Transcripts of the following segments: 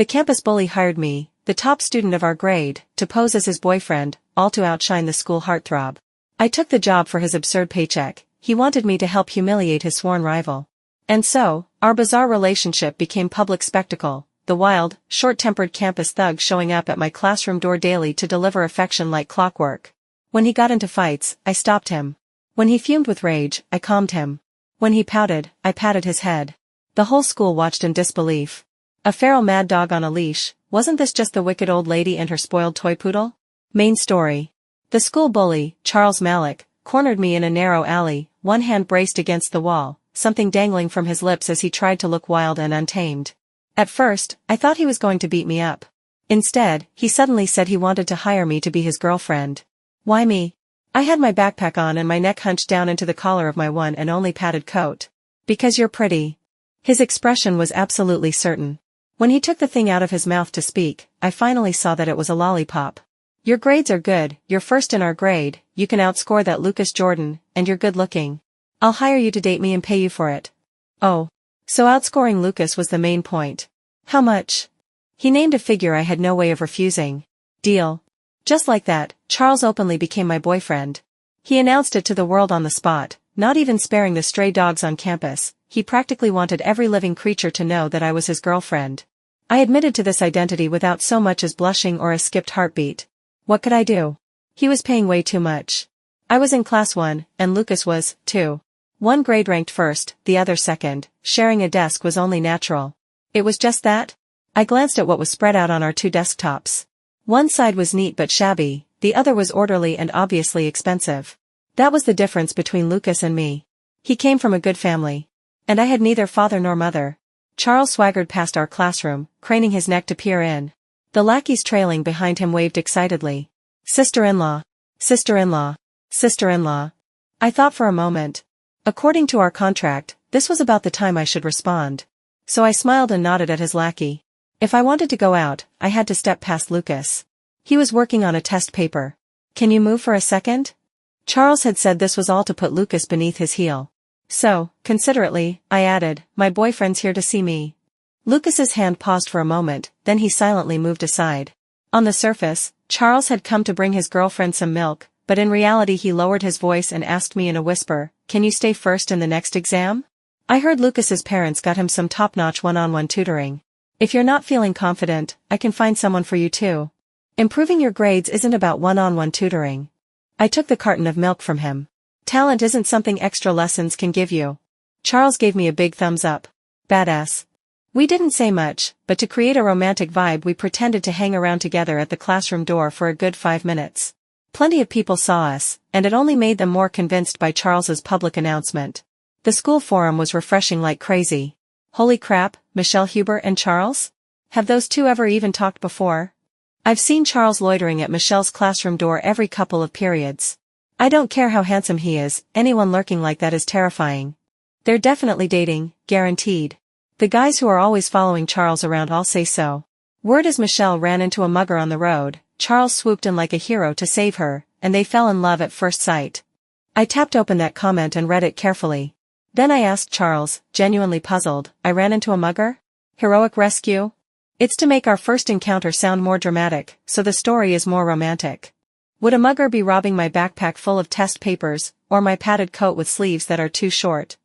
The campus bully hired me, the top student of our grade, to pose as his boyfriend, all to outshine the school heartthrob. I took the job for his absurd paycheck. He wanted me to help humiliate his sworn rival. And so, our bizarre relationship became public spectacle, the wild, short-tempered campus thug showing up at my classroom door daily to deliver affection like clockwork. When he got into fights, I stopped him. When he fumed with rage, I calmed him. When he pouted, I patted his head. The whole school watched in disbelief. A feral mad dog on a leash, wasn't this just the wicked old lady and her spoiled toy poodle? Main story. The school bully, Charles Malik, cornered me in a narrow alley, one hand braced against the wall, something dangling from his lips as he tried to look wild and untamed. At first, I thought he was going to beat me up. Instead, he suddenly said he wanted to hire me to be his girlfriend. Why me? I had my backpack on and my neck hunched down into the collar of my one and only padded coat. Because you're pretty. His expression was absolutely certain. When he took the thing out of his mouth to speak, I finally saw that it was a lollipop. Your grades are good, you're first in our grade, you can outscore that Lucas Jordan, and you're good looking. I'll hire you to date me and pay you for it. Oh. So outscoring Lucas was the main point. How much? He named a figure I had no way of refusing. Deal. Just like that, Charles openly became my boyfriend. He announced it to the world on the spot, not even sparing the stray dogs on campus. He practically wanted every living creature to know that I was his girlfriend. I admitted to this identity without so much as blushing or a skipped heartbeat. What could I do? He was paying way too much. I was in class 1, and Lucas was, too. One grade ranked first, the other second. Sharing a desk was only natural. It was just that. I glanced at what was spread out on our two desktops. One side was neat but shabby, the other was orderly and obviously expensive. That was the difference between Lucas and me. He came from a good family. And I had neither father nor mother. Charles swaggered past our classroom, craning his neck to peer in. The lackeys trailing behind him waved excitedly. Sister-in-law. Sister-in-law. Sister-in-law. I thought for a moment. According to our contract, this was about the time I should respond. So I smiled and nodded at his lackey. If I wanted to go out, I had to step past Lucas. He was working on a test paper. Can you move for a second? Charles had said this was all to put Lucas beneath his heel. So, considerately, I added, my boyfriend's here to see me. Lucas's hand paused for a moment, then he silently moved aside. On the surface, Charles had come to bring his girlfriend some milk, but in reality he lowered his voice and asked me in a whisper, can you stay first in the next exam? I heard Lucas's parents got him some top-notch one-on-one tutoring. If you're not feeling confident, I can find someone for you too. Improving your grades isn't about one-on-one tutoring. I took the carton of milk from him. Talent isn't something extra lessons can give you. Charles gave me a big thumbs up. Badass. We didn't say much, but to create a romantic vibe we pretended to hang around together at the classroom door for a good 5 minutes. Plenty of people saw us, and it only made them more convinced by Charles's public announcement. The school forum was refreshing like crazy. Holy crap, Michelle Huber and Charles? Have those two ever even talked before? I've seen Charles loitering at Michelle's classroom door every couple of periods. I don't care how handsome he is, anyone lurking like that is terrifying. They're definitely dating, guaranteed. The guys who are always following Charles around all say so. Word is Michelle ran into a mugger on the road, Charles swooped in like a hero to save her, and they fell in love at first sight. I tapped open that comment and read it carefully. Then I asked Charles, genuinely puzzled, I ran into a mugger? Heroic rescue? It's to make our first encounter sound more dramatic, so the story is more romantic. Would a mugger be robbing my backpack full of test papers, or my padded coat with sleeves that are too short?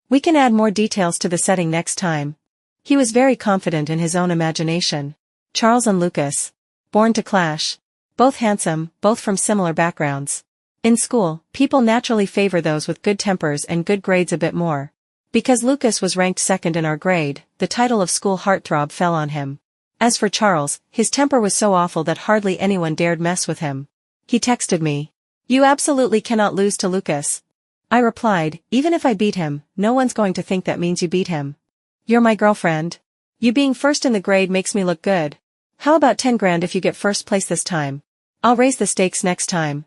We can add more details to the setting next time. He was very confident in his own imagination. Charles and Lucas. Born to clash. Both handsome, both from similar backgrounds. In school, people naturally favor those with good tempers and good grades a bit more. Because Lucas was ranked second in our grade, the title of school heartthrob fell on him. As for Charles, his temper was so awful that hardly anyone dared mess with him. He texted me. You absolutely cannot lose to Lucas. I replied, even if I beat him, no one's going to think that means you beat him. You're my girlfriend. You being first in the grade makes me look good. How about 10 grand if you get first place this time? I'll raise the stakes next time.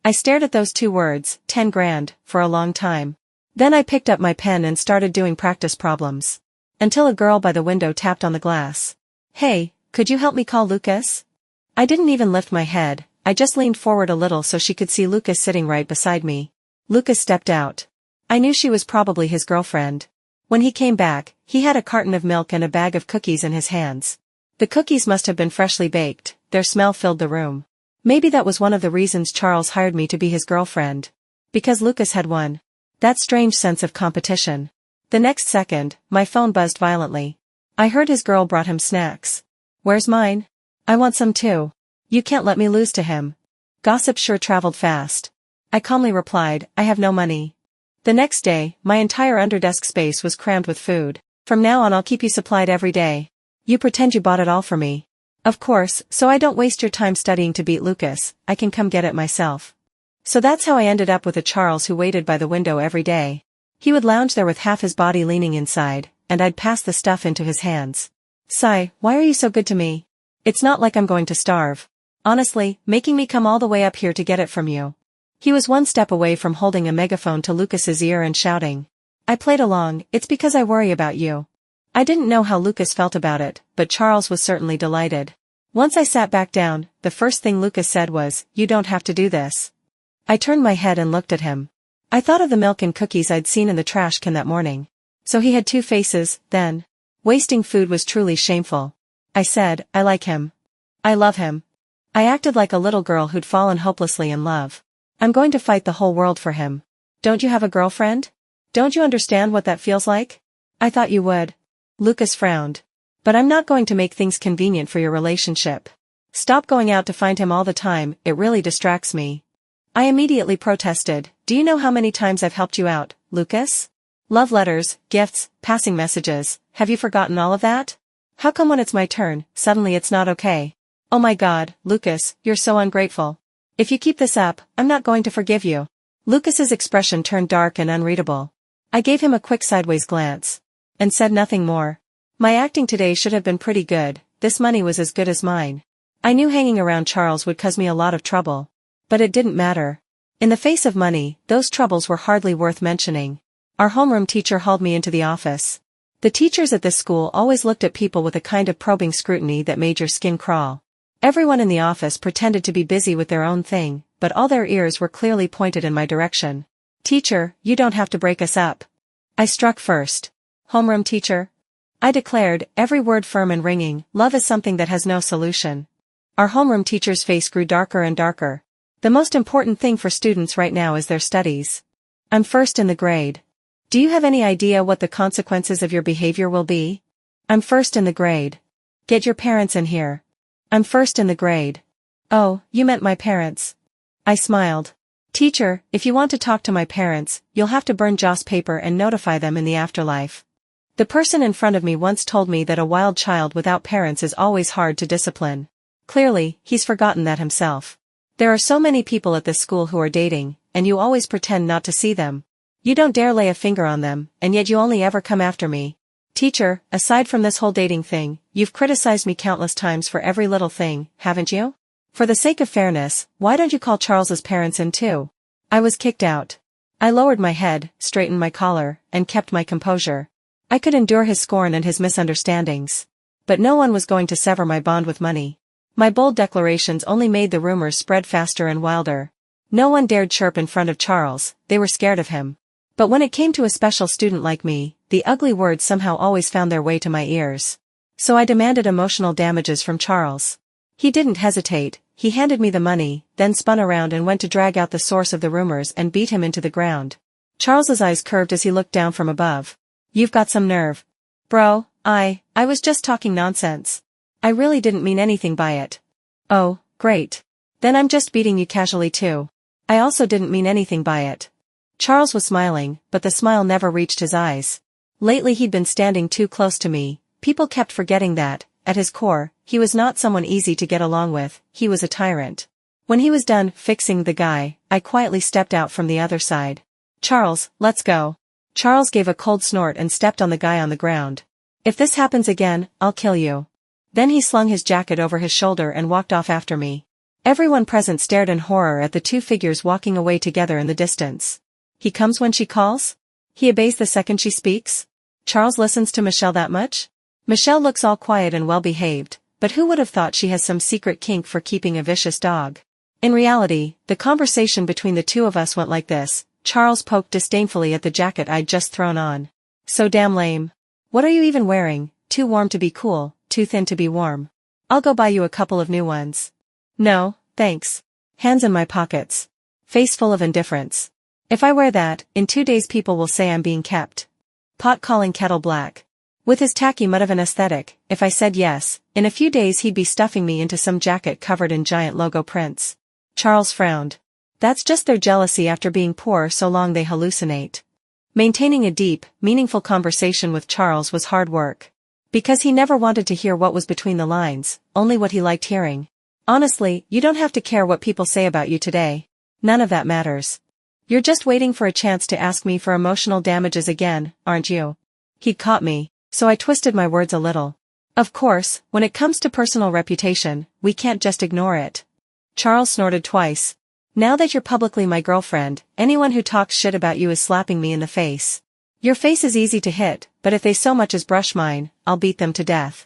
I stared at those two words, 10 grand, for a long time. Then I picked up my pen and started doing practice problems. Until a girl by the window tapped on the glass. Hey, could you help me call Lucas? I didn't even lift my head, I just leaned forward a little so she could see Lucas sitting right beside me. Lucas stepped out. I knew she was probably his girlfriend. When he came back, he had a carton of milk and a bag of cookies in his hands. The cookies must have been freshly baked, their smell filled the room. Maybe that was one of the reasons Charles hired me to be his girlfriend. Because Lucas had won. That strange sense of competition. The next second, my phone buzzed violently. I heard his girl brought him snacks. Where's mine? I want some too. You can't let me lose to him. Gossip sure traveled fast. I calmly replied, I have no money. The next day, my entire underdesk space was crammed with food. From now on I'll keep you supplied every day. You pretend you bought it all for me. Of course, so I don't waste your time studying to beat Lucas, I can come get it myself. So that's how I ended up with a Charles who waited by the window every day. He would lounge there with half his body leaning inside, and I'd pass the stuff into his hands. Sigh, why are you so good to me? It's not like I'm going to starve. Honestly, making me come all the way up here to get it from you. He was one step away from holding a megaphone to Lucas's ear and shouting. I played along, it's because I worry about you. I didn't know how Lucas felt about it, but Charles was certainly delighted. Once I sat back down, the first thing Lucas said was, you don't have to do this. I turned my head and looked at him. I thought of the milk and cookies I'd seen in the trash can that morning. So he had two faces, then. Wasting food was truly shameful. I said, I like him. I love him. I acted like a little girl who'd fallen hopelessly in love. I'm going to fight the whole world for him. Don't you have a girlfriend? Don't you understand what that feels like? I thought you would. Lucas frowned. But I'm not going to make things convenient for your relationship. Stop going out to find him all the time, it really distracts me. I immediately protested, do you know how many times I've helped you out, Lucas? Love letters, gifts, passing messages, have you forgotten all of that? How come when it's my turn, suddenly it's not okay? Oh my God, Lucas, you're so ungrateful. If you keep this up, I'm not going to forgive you. Lucas's expression turned dark and unreadable. I gave him a quick sideways glance. And said nothing more. My acting today should have been pretty good, this money was as good as mine. I knew hanging around Charles would cause me a lot of trouble. But it didn't matter. In the face of money, those troubles were hardly worth mentioning. Our homeroom teacher hauled me into the office. The teachers at this school always looked at people with a kind of probing scrutiny that made your skin crawl. Everyone in the office pretended to be busy with their own thing, but all their ears were clearly pointed in my direction. Teacher, you don't have to break us up. I struck first. Homeroom teacher? I declared, every word firm and ringing, love is something that has no solution. Our homeroom teacher's face grew darker and darker. The most important thing for students right now is their studies. I'm first in the grade. Do you have any idea what the consequences of your behavior will be? I'm first in the grade. Get your parents in here. I'm first in the grade. Oh, you meant my parents. I smiled. Teacher, if you want to talk to my parents, you'll have to burn Joss paper and notify them in the afterlife. The person in front of me once told me that a wild child without parents is always hard to discipline. Clearly, he's forgotten that himself. There are so many people at this school who are dating, and you always pretend not to see them. You don't dare lay a finger on them, and yet you only ever come after me. Teacher, aside from this whole dating thing, you've criticized me countless times for every little thing, haven't you? For the sake of fairness, why don't you call Charles's parents in too? I was kicked out. I lowered my head, straightened my collar, and kept my composure. I could endure his scorn and his misunderstandings. But no one was going to sever my bond with money. My bold declarations only made the rumors spread faster and wilder. No one dared chirp in front of Charles, they were scared of him. But when it came to a special student like me, the ugly words somehow always found their way to my ears. So I demanded emotional damages from Charles. He didn't hesitate, he handed me the money, then spun around and went to drag out the source of the rumors and beat him into the ground. Charles's eyes curved as he looked down from above. You've got some nerve. Bro, I was just talking nonsense. I really didn't mean anything by it. Oh, great. Then I'm just beating you casually too. I also didn't mean anything by it. Charles was smiling, but the smile never reached his eyes. Lately he'd been standing too close to me, people kept forgetting that, at his core, he was not someone easy to get along with, he was a tyrant. When he was done fixing the guy, I quietly stepped out from the other side. Charles, let's go. Charles gave a cold snort and stepped on the guy on the ground. If this happens again, I'll kill you. Then he slung his jacket over his shoulder and walked off after me. Everyone present stared in horror at the two figures walking away together in the distance. He comes when she calls? He obeys the second she speaks? Charles listens to Michelle that much? Michelle looks all quiet and well-behaved, but who would have thought she has some secret kink for keeping a vicious dog? In reality, the conversation between the two of us went like this. Charles poked disdainfully at the jacket I'd just thrown on. So damn lame. What are you even wearing? Too warm to be cool, too thin to be warm. I'll go buy you a couple of new ones. No, thanks. Hands in my pockets. Face full of indifference. If I wear that, in 2 days people will say I'm being kept. Pot calling kettle black. With his tacky mud of an aesthetic, if I said yes, in a few days he'd be stuffing me into some jacket covered in giant logo prints. Charles frowned. That's just their jealousy after being poor so long they hallucinate. Maintaining a deep, meaningful conversation with Charles was hard work. Because he never wanted to hear what was between the lines, only what he liked hearing. Honestly, you don't have to care what people say about you today. None of that matters. You're just waiting for a chance to ask me for emotional damages again, aren't you? He'd caught me, so I twisted my words a little. Of course, when it comes to personal reputation, we can't just ignore it. Charles snorted twice. Now that you're publicly my girlfriend, anyone who talks shit about you is slapping me in the face. Your face is easy to hit, but if they so much as brush mine, I'll beat them to death.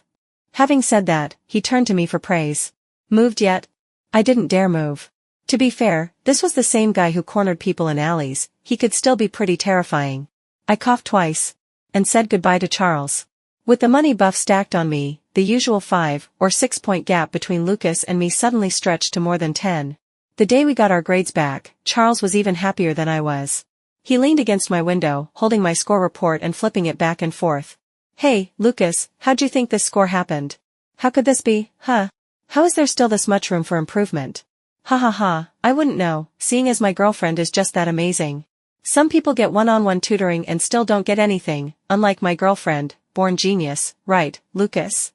Having said that, he turned to me for praise. Moved yet? I didn't dare move. To be fair, this was the same guy who cornered people in alleys, he could still be pretty terrifying. I coughed twice. And said goodbye to Charles. With the money buff stacked on me, the usual 5 or 6 point gap between Lucas and me suddenly stretched to more than 10. The day we got our grades back, Charles was even happier than I was. He leaned against my window, holding my score report and flipping it back and forth. Hey, Lucas, how'd you think this score happened? How could this be, huh? How is there still this much room for improvement? Ha ha ha, I wouldn't know, seeing as my girlfriend is just that amazing. Some people get one-on-one tutoring and still don't get anything, unlike my girlfriend, born genius, right, Lucas?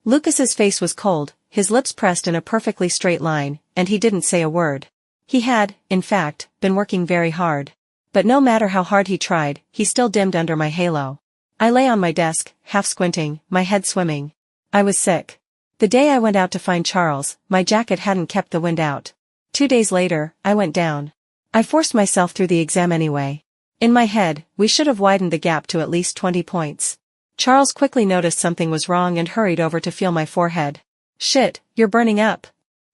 Lucas's face was cold, his lips pressed in a perfectly straight line, and he didn't say a word. He had, in fact, been working very hard. But no matter how hard he tried, he still dimmed under my halo. I lay on my desk, half squinting, my head swimming. I was sick. The day I went out to find Charles, my jacket hadn't kept the wind out. 2 days later, I went down. I forced myself through the exam anyway. In my head, we should have widened the gap to at least 20 points. Charles quickly noticed something was wrong and hurried over to feel my forehead. Shit, you're burning up.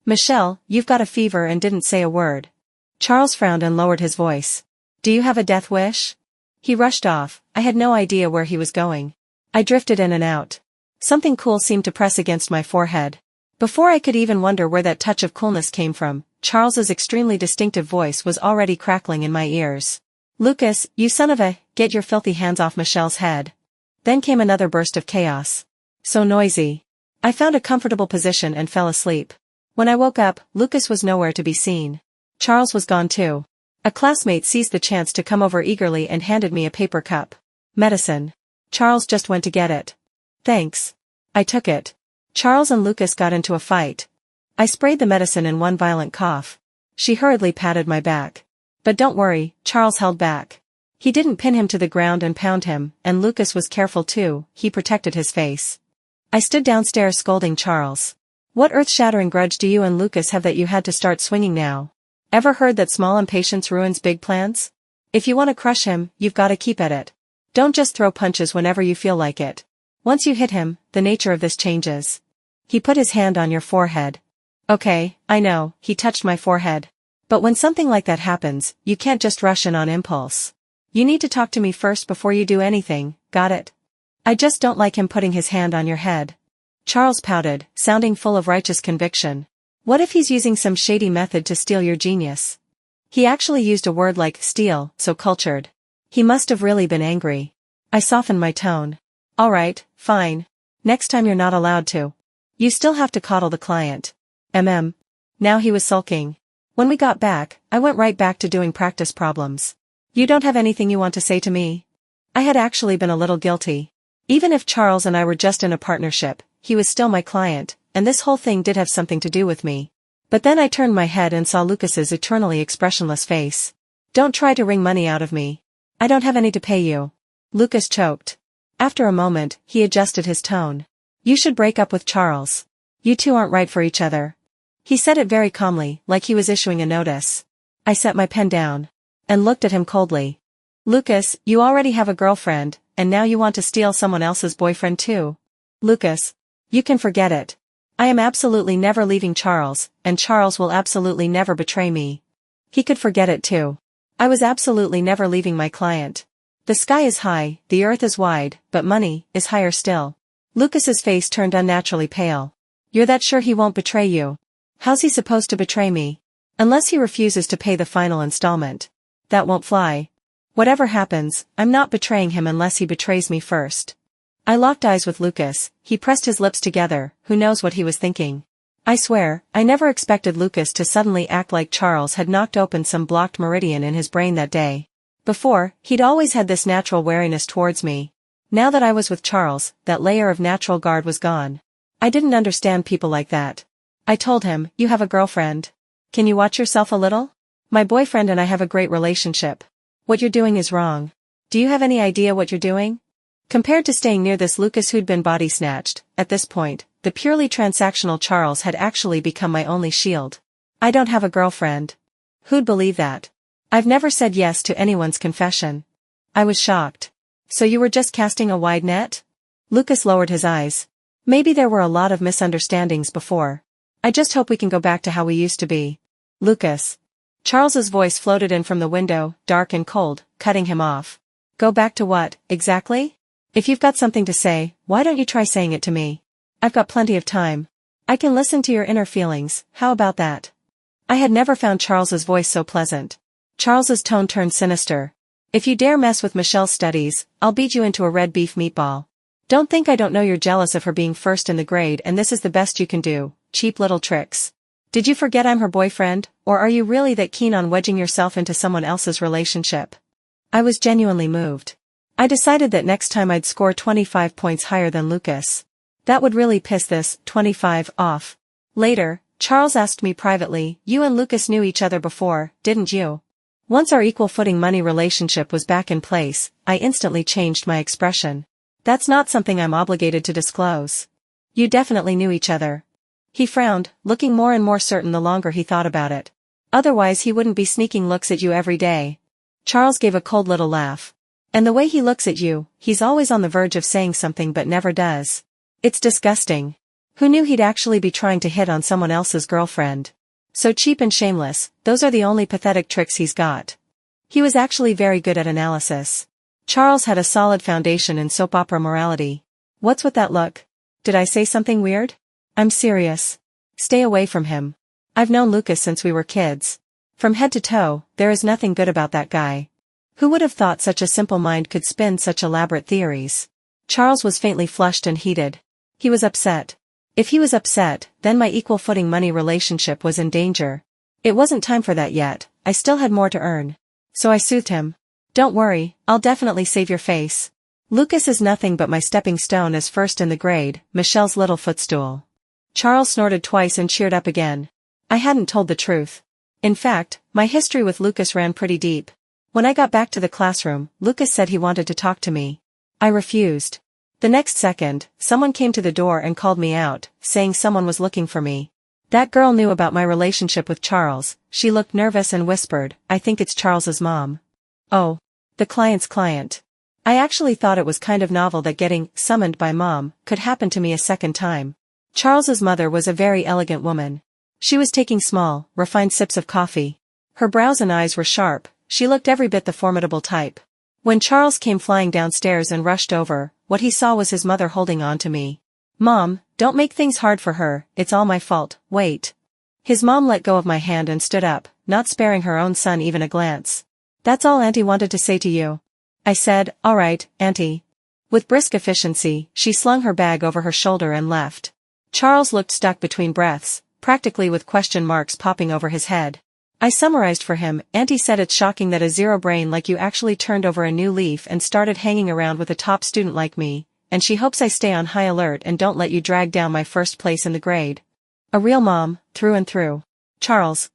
Michelle, you've got a fever and didn't say a word. Charles frowned and lowered his voice. Do you have a death wish? He rushed off, I had no idea where he was going. I drifted in and out. Something cool seemed to press against my forehead. Before I could even wonder where that touch of coolness came from, Charles's extremely distinctive voice was already crackling in my ears. Lucas, you son of a, get your filthy hands off Michelle's head. Then came another burst of chaos. So noisy. I found a comfortable position and fell asleep. When I woke up, Lucas was nowhere to be seen. Charles was gone too. A classmate seized the chance to come over eagerly and handed me a paper cup. Medicine. Charles just went to get it. Thanks. I took it. Charles and Lucas got into a fight. I sprayed the medicine in one violent cough. She hurriedly patted my back. But don't worry, Charles held back. He didn't pin him to the ground and pound him, and Lucas was careful too, he protected his face. I stood downstairs scolding Charles. What earth-shattering grudge do you and Lucas have that you had to start swinging now? Ever heard that small impatience ruins big plans? If you want to crush him, you've got to keep at it. Don't just throw punches whenever you feel like it. Once you hit him, the nature of this changes. He put his hand on your forehead. Okay, I know, he touched my forehead. But when something like that happens, you can't just rush in on impulse. You need to talk to me first before you do anything, got it? I just don't like him putting his hand on your head. Charles pouted, sounding full of righteous conviction. What if he's using some shady method to steal your genius? He actually used a word like steal, so cultured. He must have really been angry. I softened my tone. All right, fine. Next time you're not allowed to. You still have to coddle the client. Now he was sulking. When we got back, I went right back to doing practice problems. You don't have anything you want to say to me? I had actually been a little guilty. Even if Charles and I were just in a partnership, he was still my client, and this whole thing did have something to do with me. But then I turned my head and saw Lucas's eternally expressionless face. Don't try to wring money out of me. I don't have any to pay you. Lucas choked. After a moment, he adjusted his tone. You should break up with Charles. You two aren't right for each other. He said it very calmly, like he was issuing a notice. I set my pen down. And looked at him coldly. Lucas, you already have a girlfriend, and now you want to steal someone else's boyfriend too. Lucas. You can forget it. I am absolutely never leaving Charles, and Charles will absolutely never betray me. He could forget it too. I was absolutely never leaving my client. The sky is high, the earth is wide, but money is higher still. Lucas's face turned unnaturally pale. You're that sure he won't betray you? How's he supposed to betray me? Unless he refuses to pay the final installment. That won't fly. Whatever happens, I'm not betraying him unless he betrays me first. I locked eyes with Lucas. He pressed his lips together. Who knows what he was thinking? I swear, I never expected Lucas to suddenly act like Charles had knocked open some blocked meridian in his brain that day. Before, he'd always had this natural wariness towards me. Now that I was with Charles, that layer of natural guard was gone. I didn't understand people like that. I told him, you have a girlfriend. Can you watch yourself a little? My boyfriend and I have a great relationship. What you're doing is wrong. Do you have any idea what you're doing? Compared to staying near this Lucas who'd been body snatched, at this point, the purely transactional Charles had actually become my only shield. I don't have a girlfriend. Who'd believe that? I've never said yes to anyone's confession. I was shocked. So you were just casting a wide net? Lucas lowered his eyes. Maybe there were a lot of misunderstandings before. I just hope we can go back to how we used to be. Lucas. Charles's voice floated in from the window, dark and cold, cutting him off. Go back to what, exactly? If you've got something to say, why don't you try saying it to me? I've got plenty of time. I can listen to your inner feelings, how about that? I had never found Charles's voice so pleasant. Charles's tone turned sinister. If you dare mess with Michelle's studies, I'll beat you into a red beef meatball. Don't think I don't know you're jealous of her being first in the grade and this is the best you can do, cheap little tricks. Did you forget I'm her boyfriend, or are you really that keen on wedging yourself into someone else's relationship? I was genuinely moved. I decided that next time I'd score 25 points higher than Lucas. That would really piss this 25 off. Later, Charles asked me privately, you and Lucas knew each other before, didn't you? Once our equal footing money relationship was back in place, I instantly changed my expression. That's not something I'm obligated to disclose. You definitely knew each other. He frowned, looking more and more certain the longer he thought about it. Otherwise he wouldn't be sneaking looks at you every day. Charles gave a cold little laugh. And the way he looks at you, he's always on the verge of saying something but never does. It's disgusting. Who knew he'd actually be trying to hit on someone else's girlfriend? So cheap and shameless, those are the only pathetic tricks he's got. He was actually very good at analysis. Charles had a solid foundation in soap opera morality. What's with that look? Did I say something weird? I'm serious. Stay away from him. I've known Lucas since we were kids. From head to toe, there is nothing good about that guy. Who would have thought such a simple mind could spin such elaborate theories? Charles was faintly flushed and heated. He was upset. If he was upset, then my equal footing money relationship was in danger. It wasn't time for that yet, I still had more to earn. So I soothed him. Don't worry, I'll definitely save your face. Lucas is nothing but my stepping stone as first in the grade, Michelle's little footstool. Charles snorted twice and cheered up again. I hadn't told the truth. In fact, my history with Lucas ran pretty deep. When I got back to the classroom, Lucas said he wanted to talk to me. I refused. The next second, someone came to the door and called me out, saying someone was looking for me. That girl knew about my relationship with Charles. She looked nervous and whispered, I think it's Charles's mom. Oh. The client's client. I actually thought it was kind of novel that getting summoned by mom could happen to me a second time. Charles's mother was a very elegant woman. She was taking small, refined sips of coffee. Her brows and eyes were sharp, she looked every bit the formidable type. When Charles came flying downstairs and rushed over, what he saw was his mother holding on to me. Mom, don't make things hard for her, it's all my fault, wait. His mom let go of my hand and stood up, not sparing her own son even a glance. That's all Auntie wanted to say to you. I said, all right, Auntie. With brisk efficiency, she slung her bag over her shoulder and left. Charles looked stuck between breaths, practically with question marks popping over his head. I summarized for him, Auntie said it's shocking that a zero brain like you actually turned over a new leaf and started hanging around with a top student like me, and she hopes I stay on high alert and don't let you drag down my first place in the grade. A real mom, through and through. Charles,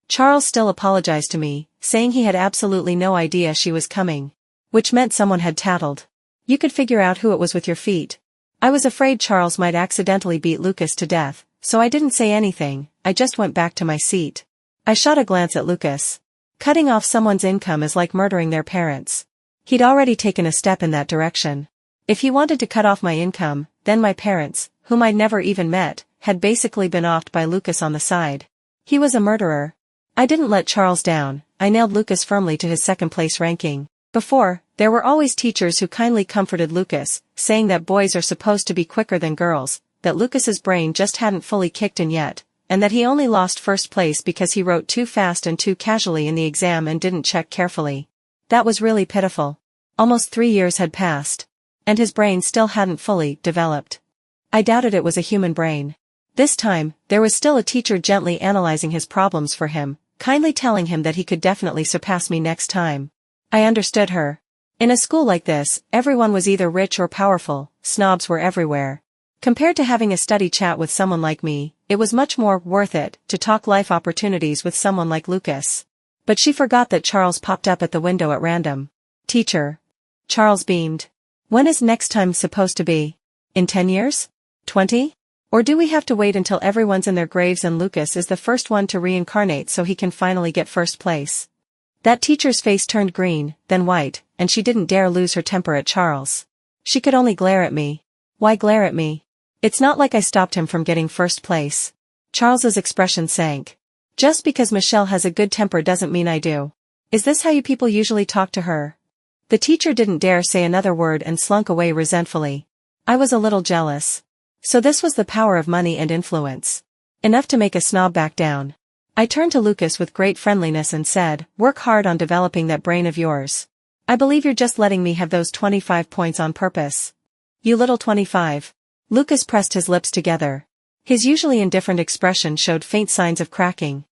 Charles still apologized to me, saying he had absolutely no idea she was coming. Which meant someone had tattled. You could figure out who it was with your feet. I was afraid Charles might accidentally beat Lucas to death, so I didn't say anything, I just went back to my seat. I shot a glance at Lucas. Cutting off someone's income is like murdering their parents. He'd already taken a step in that direction. If he wanted to cut off my income, then my parents, whom I'd never even met, had basically been offed by Lucas on the side. He was a murderer. I didn't let Charles down, I nailed Lucas firmly to his second-place ranking. Before, there were always teachers who kindly comforted Lucas, saying that boys are supposed to be quicker than girls, that Lucas's brain just hadn't fully kicked in yet, and that he only lost first place because he wrote too fast and too casually in the exam and didn't check carefully. That was really pitiful. Almost 3 years had passed. And his brain still hadn't fully developed. I doubted it was a human brain. This time, there was still a teacher gently analyzing his problems for him, kindly telling him that he could definitely surpass me next time. I understood her. In a school like this, everyone was either rich or powerful, snobs were everywhere. Compared to having a study chat with someone like me, it was much more worth it to talk life opportunities with someone like Lucas. But she forgot that Charles popped up at the window at random. Teacher. Charles beamed. When is next time supposed to be? In 10 years? 20? Or do we have to wait until everyone's in their graves and Lucas is the first one to reincarnate so he can finally get first place? That teacher's face turned green, then white, and she didn't dare lose her temper at Charles. She could only glare at me. Why glare at me? It's not like I stopped him from getting first place. Charles's expression sank. Just because Michelle has a good temper doesn't mean I do. Is this how you people usually talk to her? The teacher didn't dare say another word and slunk away resentfully. I was a little jealous. So this was the power of money and influence. Enough to make a snob back down. I turned to Lucas with great friendliness and said, "Work hard on developing that brain of yours. I believe you're just letting me have those 25 points on purpose." You little 25. Lucas pressed his lips together. His usually indifferent expression showed faint signs of cracking.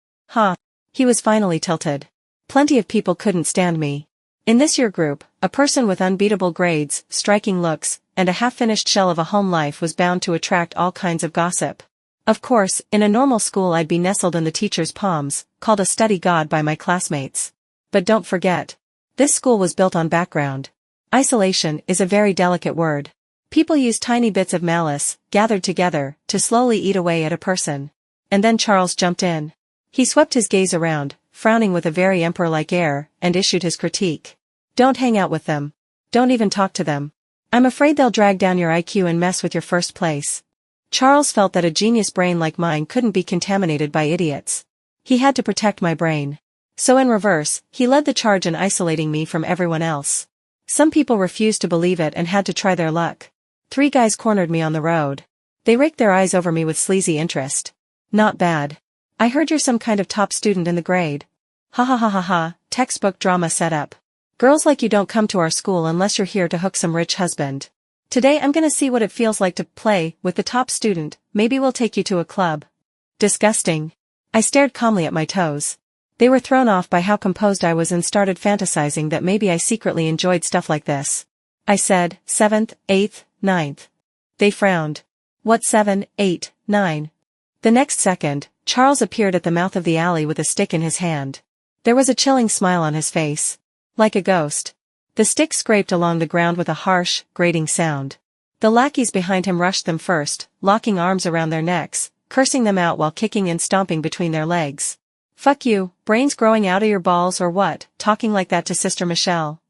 He was finally tilted. Plenty of people couldn't stand me. In this year group, a person with unbeatable grades, striking looks, and a half-finished shell of a home life was bound to attract all kinds of gossip. Of course, in a normal school I'd be nestled in the teacher's palms, called a study god by my classmates. But don't forget. This school was built on background. Isolation is a very delicate word. People use tiny bits of malice, gathered together, to slowly eat away at a person. And then Charles jumped in. He swept his gaze around, frowning with a very emperor-like air, and issued his critique. Don't hang out with them. Don't even talk to them. I'm afraid they'll drag down your IQ and mess with your first place. Charles felt that a genius brain like mine couldn't be contaminated by idiots. He had to protect my brain. So in reverse, he led the charge in isolating me from everyone else. Some people refused to believe it and had to try their luck. 3 guys cornered me on the road. They raked their eyes over me with sleazy interest. Not bad. I heard you're some kind of top student in the grade. Ha ha ha ha ha, textbook drama setup. Girls like you don't come to our school unless you're here to hook some rich husband. Today I'm gonna see what it feels like to play with the top student, maybe we'll take you to a club. Disgusting. I stared calmly at my toes. They were thrown off by how composed I was and started fantasizing that maybe I secretly enjoyed stuff like this. I said, 7th, 8th, 9th. They frowned. What 7, 8, 9? The next second, Charles appeared at the mouth of the alley with a stick in his hand. There was a chilling smile on his face. Like a ghost. The stick scraped along the ground with a harsh, grating sound. The lackeys behind him rushed them first, locking arms around their necks, cursing them out while kicking and stomping between their legs. Fuck you, brains growing out of your balls or what, talking like that to Sister Michelle.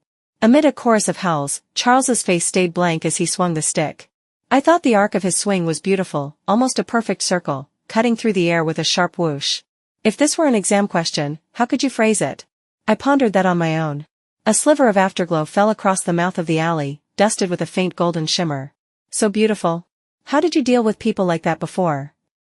Amid a chorus of howls, Charles's face stayed blank as he swung the stick. I thought the arc of his swing was beautiful, almost a perfect circle, cutting through the air with a sharp whoosh. If this were an exam question, how could you phrase it? I pondered that on my own. A sliver of afterglow fell across the mouth of the alley, dusted with a faint golden shimmer. So beautiful. How did you deal with people like that before?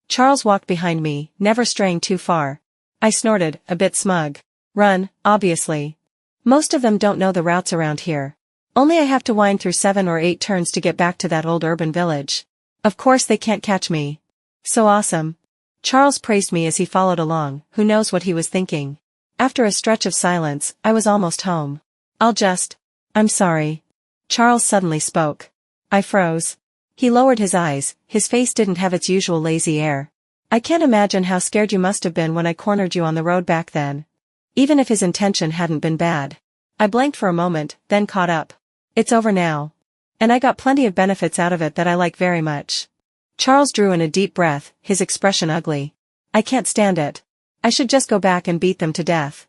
Charles walked behind me, never straying too far. I snorted, a bit smug. Run, obviously. Most of them don't know the routes around here. Only I have to wind through 7 or 8 turns to get back to that old urban village. Of course they can't catch me. So awesome. Charles praised me as he followed along, who knows what he was thinking. After a stretch of silence, I was almost home. I'm sorry. Charles suddenly spoke. I froze. He lowered his eyes, his face didn't have its usual lazy air. I can't imagine how scared you must have been when I cornered you on the road back then. Even if his intention hadn't been bad. I blanked for a moment, then caught up. It's over now. And I got plenty of benefits out of it that I like very much. Charles drew in a deep breath, his expression ugly. I can't stand it. I should just go back and beat them to death.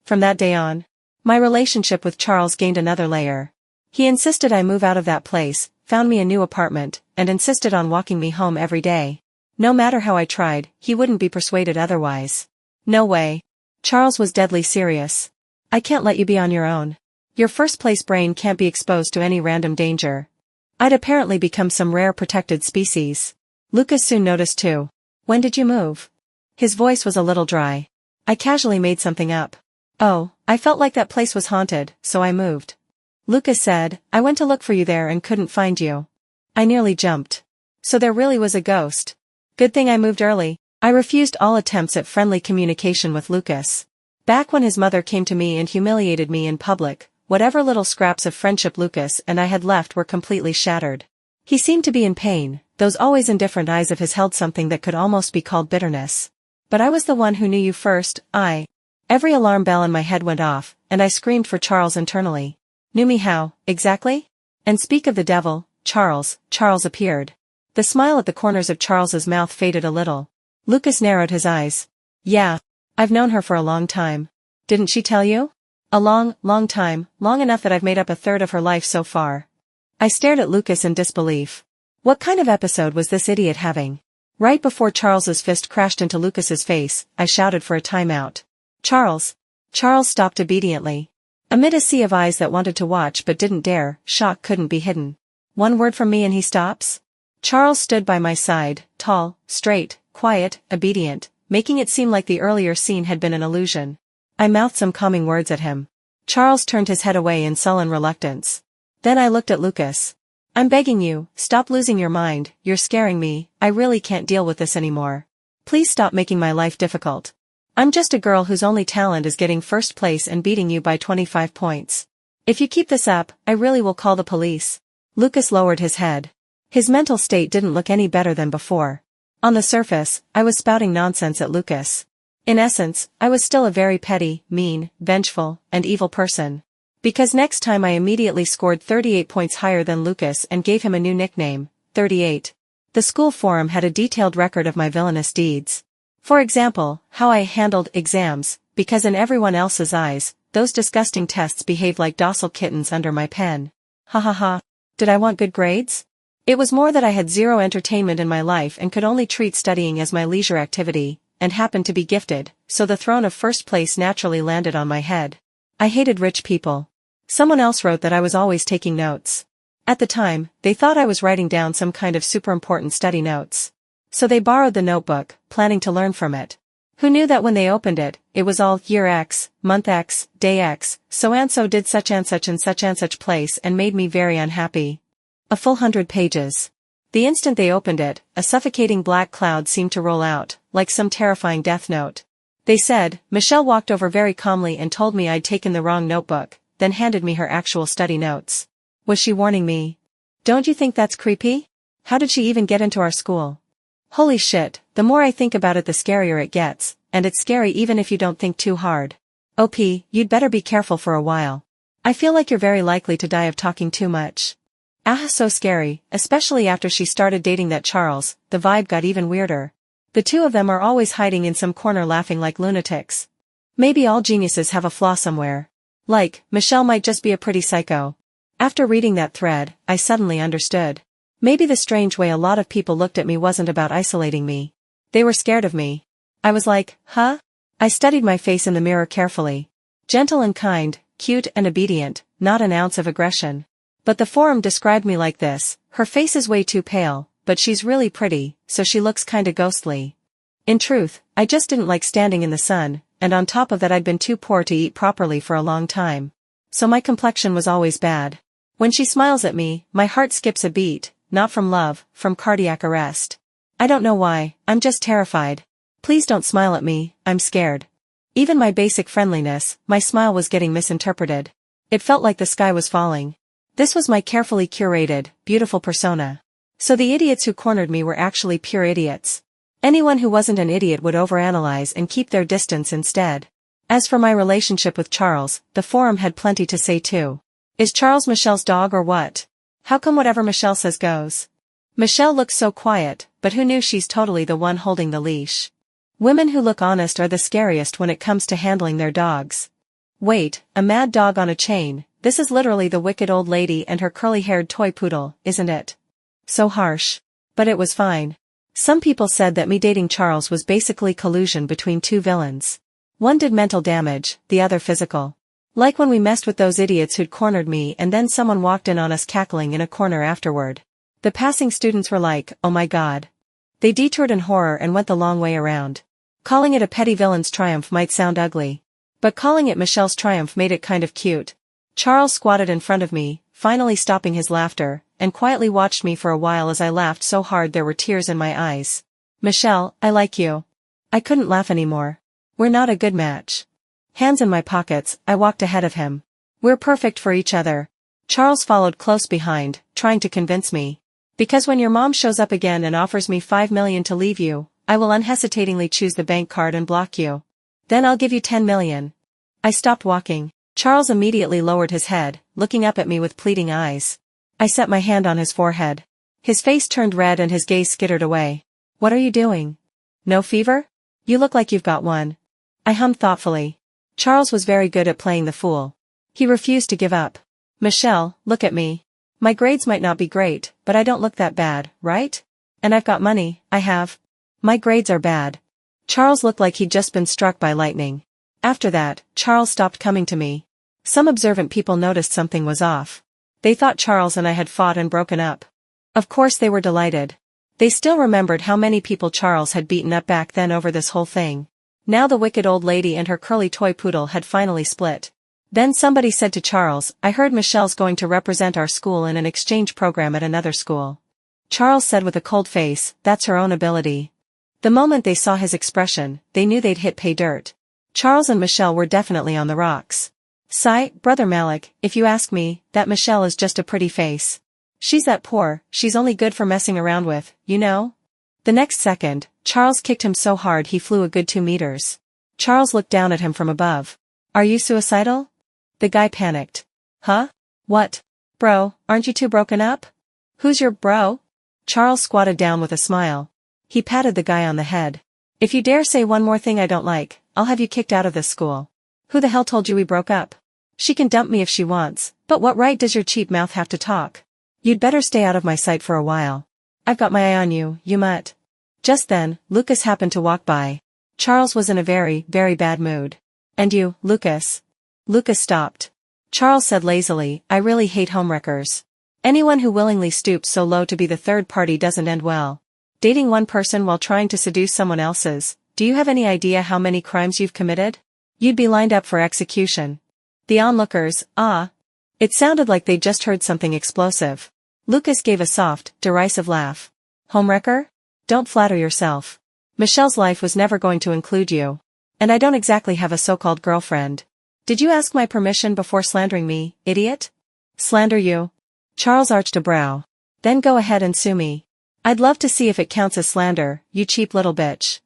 From that day on, my relationship with Charles gained another layer. He insisted I move out of that place, found me a new apartment, and insisted on walking me home every day. No matter how I tried, he wouldn't be persuaded otherwise. No way. Charles was deadly serious. I can't let you be on your own. Your first-place brain can't be exposed to any random danger. I'd apparently become some rare protected species. Lucas soon noticed too. When did you move? His voice was a little dry. I casually made something up. Oh, I felt like that place was haunted, so I moved. Lucas said, I went to look for you there and couldn't find you. I nearly jumped. So there really was a ghost. Good thing I moved early. I refused all attempts at friendly communication with Lucas. Back when his mother came to me and humiliated me in public, whatever little scraps of friendship Lucas and I had left were completely shattered. He seemed to be in pain, those always indifferent eyes of his held something that could almost be called bitterness. But I was the one who knew you first, Every alarm bell in my head went off, and I screamed for Charles internally. Knew me how, exactly? And speak of the devil, Charles appeared. The smile at the corners of Charles's mouth faded a little. Lucas narrowed his eyes. Yeah. I've known her for a long time. Didn't she tell you? A long time, long enough that I've made up a third of her life so far. I stared at Lucas in disbelief. What kind of episode was this idiot having? Right before Charles's fist crashed into Lucas's face, I shouted for a timeout. Charles. Charles stopped obediently. Amid a sea of eyes that wanted to watch but didn't dare, shock couldn't be hidden. One word from me and he stops? Charles stood by my side, tall, straight, quiet, obedient, making it seem like the earlier scene had been an illusion. I mouthed some calming words at him. Charles turned his head away in sullen reluctance. Then I looked at Lucas. I'm begging you, stop losing your mind, you're scaring me, I really can't deal with this anymore. Please stop making my life difficult. I'm just a girl whose only talent is getting first place and beating you by 25 points. If you keep this up, I really will call the police. Lucas lowered his head. His mental state didn't look any better than before. On the surface, I was spouting nonsense at Lucas. In essence, I was still a very petty, mean, vengeful, and evil person. Because next time I immediately scored 38 points higher than Lucas and gave him a new nickname, 38. The school forum had a detailed record of my villainous deeds. For example, how I handled exams, because in everyone else's eyes, those disgusting tests behaved like docile kittens under my pen. Ha ha ha. Did I want good grades? It was more that I had zero entertainment in my life and could only treat studying as my leisure activity, and happened to be gifted, so the throne of first place naturally landed on my head. I hated rich people. Someone else wrote that I was always taking notes. At the time, they thought I was writing down some kind of super important study notes. So they borrowed the notebook, planning to learn from it. Who knew that when they opened it, it was all year X, month X, day X, so did such and such place and made me very unhappy. A full 100 pages. The instant they opened it, a suffocating black cloud seemed to roll out, like some terrifying death note. They said, Michelle walked over very calmly and told me I'd taken the wrong notebook, then handed me her actual study notes. Was she warning me? Don't you think that's creepy? How did she even get into our school? Holy shit, the more I think about it the scarier it gets, and it's scary even if you don't think too hard. OP, you'd better be careful for a while. I feel like you're very likely to die of talking too much. So scary, especially after she started dating that Charles, the vibe got even weirder. The two of them are always hiding in some corner laughing like lunatics. Maybe all geniuses have a flaw somewhere. Like, Michelle might just be a pretty psycho. After reading that thread, I suddenly understood. Maybe the strange way a lot of people looked at me wasn't about isolating me. They were scared of me. I was like, huh? I studied my face in the mirror carefully. Gentle and kind, cute and obedient, not an ounce of aggression. But the forum described me like this, her face is way too pale, but she's really pretty, so she looks kinda ghostly. In truth, I just didn't like standing in the sun, and on top of that I'd been too poor to eat properly for a long time. So my complexion was always bad. When she smiles at me, my heart skips a beat. Not from love, from cardiac arrest. I don't know why, I'm just terrified. Please don't smile at me, I'm scared. Even my basic friendliness, my smile was getting misinterpreted. It felt like the sky was falling. This was my carefully curated, beautiful persona. So the idiots who cornered me were actually pure idiots. Anyone who wasn't an idiot would overanalyze and keep their distance instead. As for my relationship with Charles, the forum had plenty to say too. Is Charles Michelle's dog or what? How come whatever Michelle says goes? Michelle looks so quiet, but who knew she's totally the one holding the leash? Women who look honest are the scariest when it comes to handling their dogs. Wait, a mad dog on a chain, this is literally the wicked old lady and her curly-haired toy poodle, isn't it? So harsh. But it was fine. Some people said that me dating Charles was basically collusion between two villains. One did mental damage, the other physical. Like when we messed with those idiots who'd cornered me and then someone walked in on us cackling in a corner afterward. The passing students were like, oh my god. They detoured in horror and went the long way around. Calling it a petty villain's triumph might sound ugly. But calling it Michelle's triumph made it kind of cute. Charles squatted in front of me, finally stopping his laughter, and quietly watched me for a while as I laughed so hard there were tears in my eyes. Michelle, I like you. I couldn't laugh anymore. We're not a good match. Hands in my pockets, I walked ahead of him. We're perfect for each other. Charles followed close behind, trying to convince me. Because when your mom shows up again and offers me $5 million to leave you, I will unhesitatingly choose the bank card and block you. Then I'll give you $10 million. I stopped walking. Charles immediately lowered his head, looking up at me with pleading eyes. I set my hand on his forehead. His face turned red and his gaze skittered away. What are you doing? No fever? You look like you've got one. I hummed thoughtfully. Charles was very good at playing the fool. He refused to give up. Michelle, look at me. My grades might not be great, but I don't look that bad, right? And I've got money, I have. My grades are bad. Charles looked like he'd just been struck by lightning. After that, Charles stopped coming to me. Some observant people noticed something was off. They thought Charles and I had fought and broken up. Of course they were delighted. They still remembered how many people Charles had beaten up back then over this whole thing. Now the wicked old lady and her curly toy poodle had finally split. Then somebody said to Charles, I heard Michelle's going to represent our school in an exchange program at another school. Charles said with a cold face, that's her own ability. The moment they saw his expression, they knew they'd hit pay dirt. Charles and Michelle were definitely on the rocks. Sigh, Brother Malik, if you ask me, that Michelle is just a pretty face. She's that poor, she's only good for messing around with, you know? The next second, Charles kicked him so hard he flew a good 2 meters. Charles looked down at him from above. Are you suicidal? The guy panicked. Huh? What? Bro, aren't you two broken up? Who's your bro? Charles squatted down with a smile. He patted the guy on the head. If you dare say one more thing I don't like, I'll have you kicked out of this school. Who the hell told you we broke up? She can dump me if she wants, but what right does your cheap mouth have to talk? You'd better stay out of my sight for a while. I've got my eye on you, you mutt. Just then, Lucas happened to walk by. Charles was in a very, very bad mood. And you, Lucas? Lucas stopped. Charles said lazily, I really hate homewreckers. Anyone who willingly stoops so low to be the third party doesn't end well. Dating one person while trying to seduce someone else's, do you have any idea how many crimes you've committed? You'd be lined up for execution. The onlookers, It sounded like they'd just heard something explosive. Lucas gave a soft, derisive laugh. Homewrecker? Don't flatter yourself. Michelle's life was never going to include you. And I don't exactly have a so-called girlfriend. Did you ask my permission before slandering me, idiot? Slander you? Charles arched a brow. Then go ahead and sue me. I'd love to see if it counts as slander, you cheap little bitch.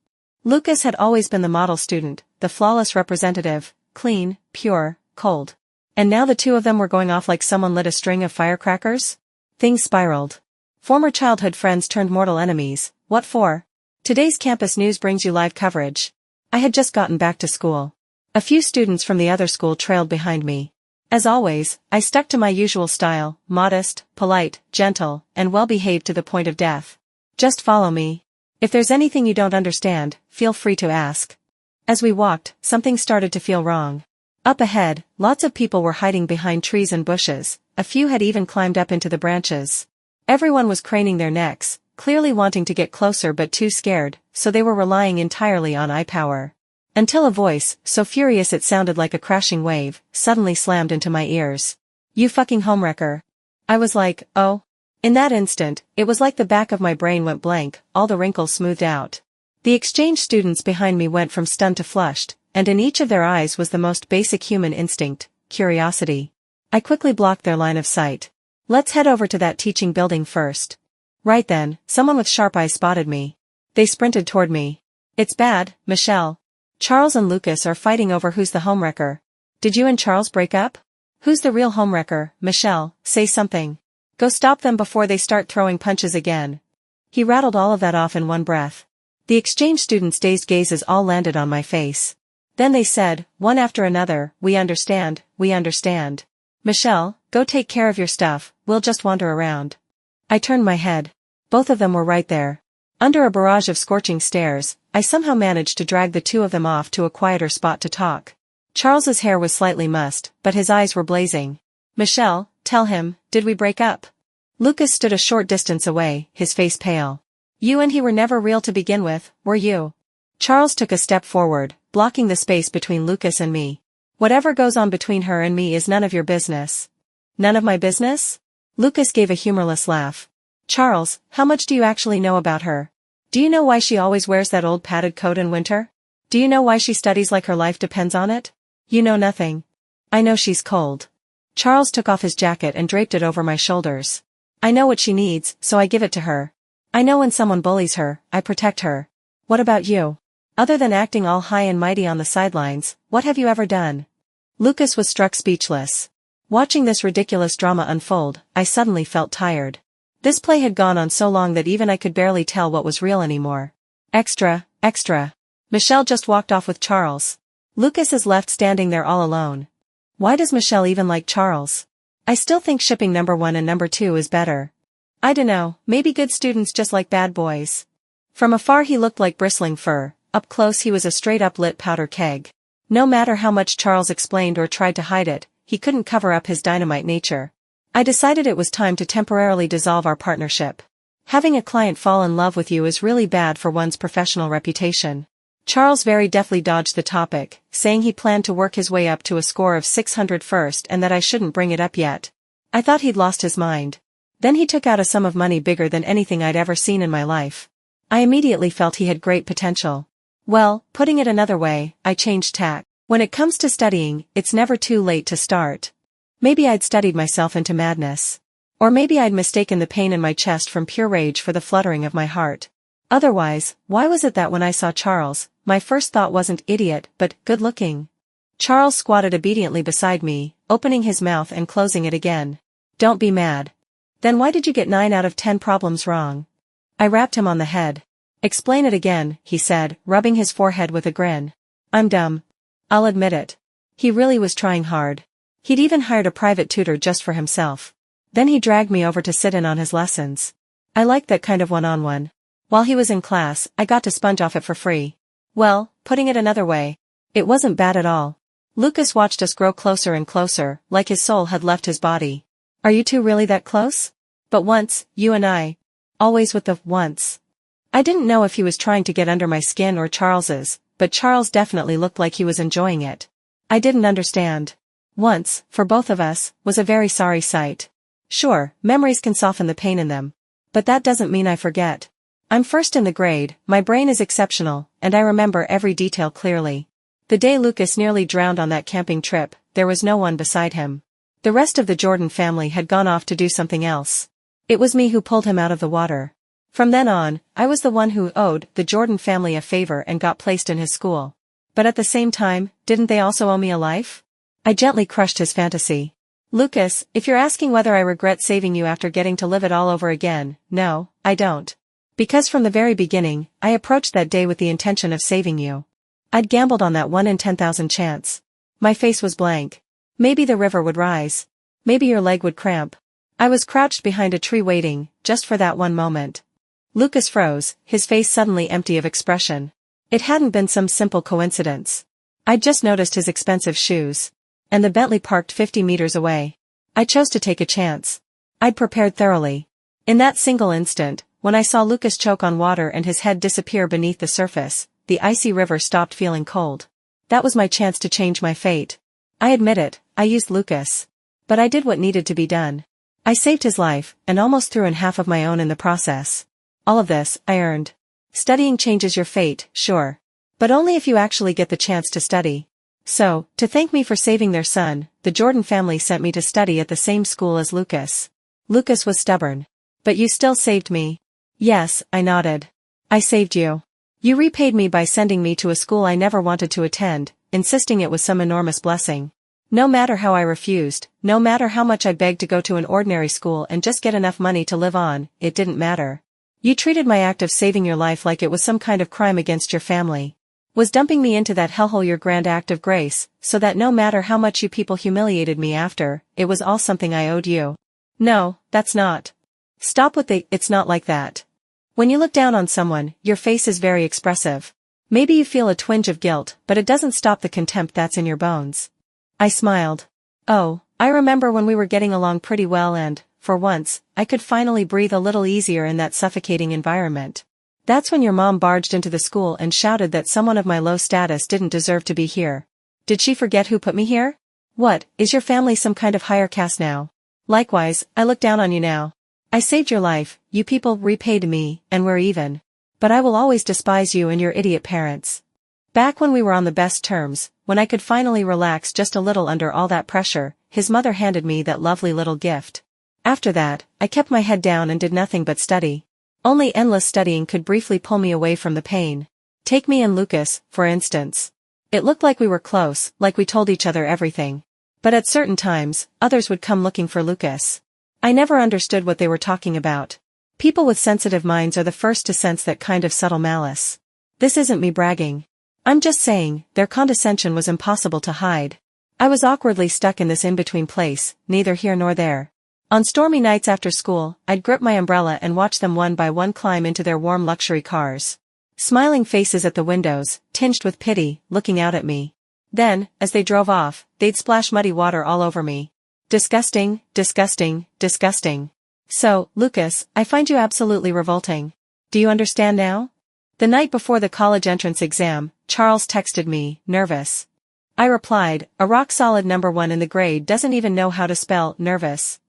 Lucas had always been the model student, the flawless representative, clean, pure, cold. And now the two of them were going off like someone lit a string of firecrackers? Things spiraled. Former childhood friends turned mortal enemies, what for? Today's campus news brings you live coverage. I had just gotten back to school. A few students from the other school trailed behind me. As always, I stuck to my usual style, modest, polite, gentle, and well-behaved to the point of death. Just follow me. If there's anything you don't understand, feel free to ask. As we walked, something started to feel wrong. Up ahead, lots of people were hiding behind trees and bushes, a few had even climbed up into the branches. Everyone was craning their necks, clearly wanting to get closer but too scared, so they were relying entirely on eye power. Until a voice, so furious it sounded like a crashing wave, suddenly slammed into my ears. You fucking homewrecker. I was like, oh. In that instant, it was like the back of my brain went blank, all the wrinkles smoothed out. The exchange students behind me went from stunned to flushed, and in each of their eyes was the most basic human instinct, curiosity. I quickly blocked their line of sight. Let's head over to that teaching building first. Right then, someone with sharp eyes spotted me. They sprinted toward me. It's bad, Michelle. Charles and Lucas are fighting over who's the homewrecker. Did you and Charles break up? Who's the real homewrecker, Michelle? Say something. Go stop them before they start throwing punches again. He rattled all of that off in one breath. The exchange students' dazed gazes all landed on my face. Then they said, one after another, we understand, we understand. Michelle, go take care of your stuff, we'll just wander around. I turned my head. Both of them were right there. Under a barrage of scorching stares, I somehow managed to drag the two of them off to a quieter spot to talk. Charles's hair was slightly mussed, but his eyes were blazing. Michelle, tell him, did we break up? Lucas stood a short distance away, his face pale. You and he were never real to begin with, were you? Charles took a step forward, blocking the space between Lucas and me. Whatever goes on between her and me is none of your business. None of my business? Lucas gave a humorless laugh. Charles, how much do you actually know about her? Do you know why she always wears that old padded coat in winter? Do you know why she studies like her life depends on it? You know nothing. I know she's cold. Charles took off his jacket and draped it over my shoulders. I know what she needs, so I give it to her. I know when someone bullies her, I protect her. What about you? Other than acting all high and mighty on the sidelines, what have you ever done? Lucas was struck speechless. Watching this ridiculous drama unfold, I suddenly felt tired. This play had gone on so long that even I could barely tell what was real anymore. Extra. Michelle just walked off with Charles. Lucas is left standing there all alone. Why does Michelle even like Charles? I still think shipping number 1 and number 2 is better. I dunno, maybe good students just like bad boys. From afar he looked like bristling fur, up close he was a straight-up lit powder keg. No matter how much Charles explained or tried to hide it, he couldn't cover up his dynamite nature. I decided it was time to temporarily dissolve our partnership. Having a client fall in love with you is really bad for one's professional reputation. Charles very deftly dodged the topic, saying he planned to work his way up to a score of 600 first and that I shouldn't bring it up yet. I thought he'd lost his mind. Then he took out a sum of money bigger than anything I'd ever seen in my life. I immediately felt he had great potential. Well, putting it another way, I changed tack. When it comes to studying, it's never too late to start. Maybe I'd studied myself into madness. Or maybe I'd mistaken the pain in my chest from pure rage for the fluttering of my heart. Otherwise, why was it that when I saw Charles, my first thought wasn't idiot but good looking? Charles squatted obediently beside me, opening his mouth and closing it again. Don't be mad. Then why did you get 9 out of 10 problems wrong? I rapped him on the head. Explain it again, he said, rubbing his forehead with a grin. I'm dumb. I'll admit it. He really was trying hard. He'd even hired a private tutor just for himself. Then he dragged me over to sit in on his lessons. I liked that kind of one-on-one. While he was in class, I got to sponge off it for free. Well, putting it another way, it wasn't bad at all. Lucas watched us grow closer and closer, like his soul had left his body. Are you two really that close? But once, you and I. Always with the once. I didn't know if he was trying to get under my skin or Charles's, but Charles definitely looked like he was enjoying it. I didn't understand. Once, for both of us, was a very sorry sight. Sure, memories can soften the pain in them. But that doesn't mean I forget. I'm first in the grade, my brain is exceptional, and I remember every detail clearly. The day Lucas nearly drowned on that camping trip, there was no one beside him. The rest of the Jordan family had gone off to do something else. It was me who pulled him out of the water. From then on, I was the one who owed the Jordan family a favor and got placed in his school. But at the same time, didn't they also owe me a life? I gently crushed his fantasy. Lucas, if you're asking whether I regret saving you after getting to live it all over again, no, I don't. Because from the very beginning, I approached that day with the intention of saving you. I'd gambled on that 1 in 10,000 chance. My face was blank. Maybe the river would rise. Maybe your leg would cramp. I was crouched behind a tree waiting, just for that one moment. Lucas froze, his face suddenly empty of expression. It hadn't been some simple coincidence. I'd just noticed his expensive shoes. And the Bentley parked 50 meters away. I chose to take a chance. I'd prepared thoroughly. In that single instant, when I saw Lucas choke on water and his head disappear beneath the surface, the icy river stopped feeling cold. That was my chance to change my fate. I admit it, I used Lucas. But I did what needed to be done. I saved his life, and almost threw in half of my own in the process. All of this, I earned. Studying changes your fate, sure. But only if you actually get the chance to study. So, to thank me for saving their son, the Jordan family sent me to study at the same school as Lucas. Lucas was stubborn. But you still saved me. Yes, I nodded. I saved you. You repaid me by sending me to a school I never wanted to attend, insisting it was some enormous blessing. No matter how I refused, no matter how much I begged to go to an ordinary school and just get enough money to live on, it didn't matter. You treated my act of saving your life like it was some kind of crime against your family. Was dumping me into that hellhole your grand act of grace, so that no matter how much you people humiliated me after, it was all something I owed you. No, that's not. Stop with the, it's not like that. When you look down on someone, your face is very expressive. Maybe you feel a twinge of guilt, but it doesn't stop the contempt that's in your bones. I smiled. Oh, I remember when we were getting along pretty well and, for once, I could finally breathe a little easier in that suffocating environment. That's when your mom barged into the school and shouted that someone of my low status didn't deserve to be here. Did she forget who put me here? What, is your family some kind of higher caste now? Likewise, I look down on you now. I saved your life, you people repaid me, and we're even. But I will always despise you and your idiot parents. Back when we were on the best terms, when I could finally relax just a little under all that pressure, his mother handed me that lovely little gift. After that, I kept my head down and did nothing but study. Only endless studying could briefly pull me away from the pain. Take me and Lucas, for instance. It looked like we were close, like we told each other everything. But at certain times, others would come looking for Lucas. I never understood what they were talking about. People with sensitive minds are the first to sense that kind of subtle malice. This isn't me bragging. I'm just saying, their condescension was impossible to hide. I was awkwardly stuck in this in-between place, neither here nor there. On stormy nights after school, I'd grip my umbrella and watch them one by one climb into their warm luxury cars. Smiling faces at the windows, tinged with pity, looking out at me. Then, as they drove off, they'd splash muddy water all over me. Disgusting, disgusting, disgusting. So, Lucas, I find you absolutely revolting. Do you understand now? The night before the college entrance exam, Charles texted me, nervous. I replied, a rock-solid number 1 in the grade doesn't even know how to spell nervous.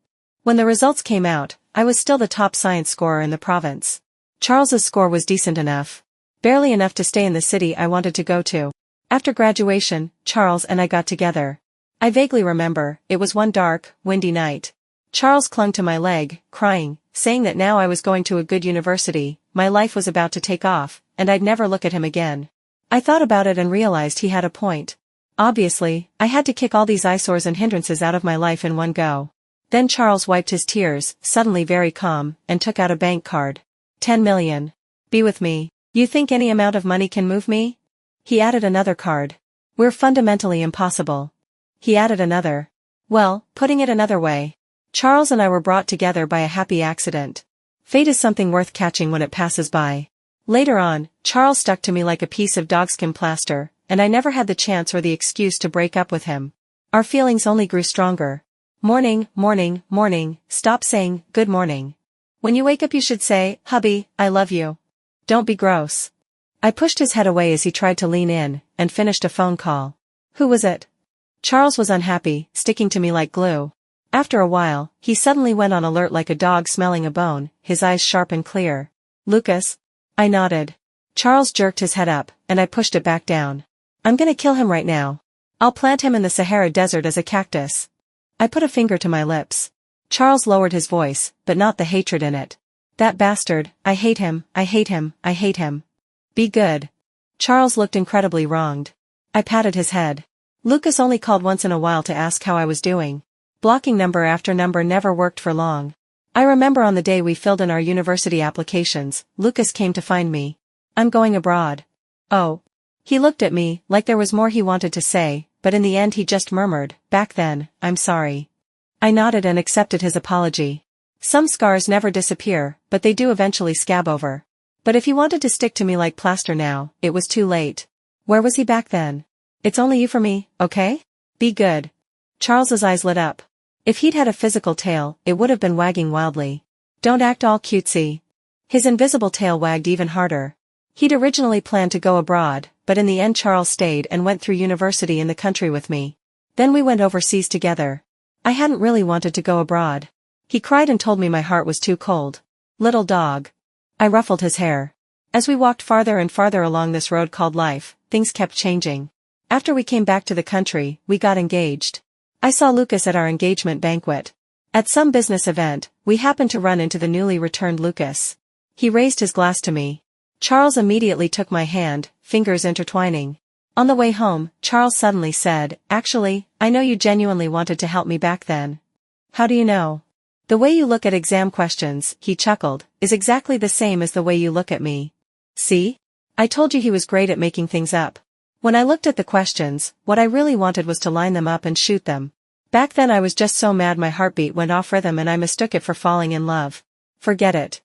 When the results came out, I was still the top science scorer in the province. Charles's score was decent enough. Barely enough to stay in the city I wanted to go to. After graduation, Charles and I got together. I vaguely remember, it was one dark, windy night. Charles clung to my leg, crying, saying that now I was going to a good university, my life was about to take off, and I'd never look at him again. I thought about it and realized he had a point. Obviously, I had to kick all these eyesores and hindrances out of my life in one go. Then Charles wiped his tears, suddenly very calm, and took out a bank card. 10 million. Be with me. You think any amount of money can move me? He added another card. We're fundamentally impossible. He added another. Well, putting it another way. Charles and I were brought together by a happy accident. Fate is something worth catching when it passes by. Later on, Charles stuck to me like a piece of dogskin plaster, and I never had the chance or the excuse to break up with him. Our feelings only grew stronger. Morning, morning, morning, stop saying, good morning. When you wake up you should say, hubby, I love you. Don't be gross. I pushed his head away as he tried to lean in, and finished a phone call. Who was it? Charles was unhappy, sticking to me like glue. After a while, he suddenly went on alert like a dog smelling a bone, his eyes sharp and clear. Lucas? I nodded. Charles jerked his head up, and I pushed it back down. I'm gonna kill him right now. I'll plant him in the Sahara Desert as a cactus. I put a finger to my lips. Charles lowered his voice, but not the hatred in it. That bastard, I hate him, I hate him, I hate him. Be good. Charles looked incredibly wronged. I patted his head. Lucas only called once in a while to ask how I was doing. Blocking number after number never worked for long. I remember on the day we filled in our university applications, Lucas came to find me. I'm going abroad. Oh. He looked at me, like there was more he wanted to say, but in the end he just murmured, back then, I'm sorry. I nodded and accepted his apology. Some scars never disappear, but they do eventually scab over. But if he wanted to stick to me like plaster now, it was too late. Where was he back then? It's only you for me, okay? Be good. Charles's eyes lit up. If he'd had a physical tail, it would have been wagging wildly. Don't act all cutesy. His invisible tail wagged even harder. He'd originally planned to go abroad, but in the end Charles stayed and went through university in the country with me. Then we went overseas together. I hadn't really wanted to go abroad. He cried and told me my heart was too cold. Little dog. I ruffled his hair. As we walked farther and farther along this road called life, things kept changing. After we came back to the country, we got engaged. I saw Lucas at our engagement banquet. At some business event, we happened to run into the newly returned Lucas. He raised his glass to me. Charles immediately took my hand, fingers intertwining. On the way home, Charles suddenly said, actually, I know you genuinely wanted to help me back then. How do you know? The way you look at exam questions, he chuckled, is exactly the same as the way you look at me. See? I told you he was great at making things up. When I looked at the questions, what I really wanted was to line them up and shoot them. Back then I was just so mad my heartbeat went off rhythm and I mistook it for falling in love. Forget it.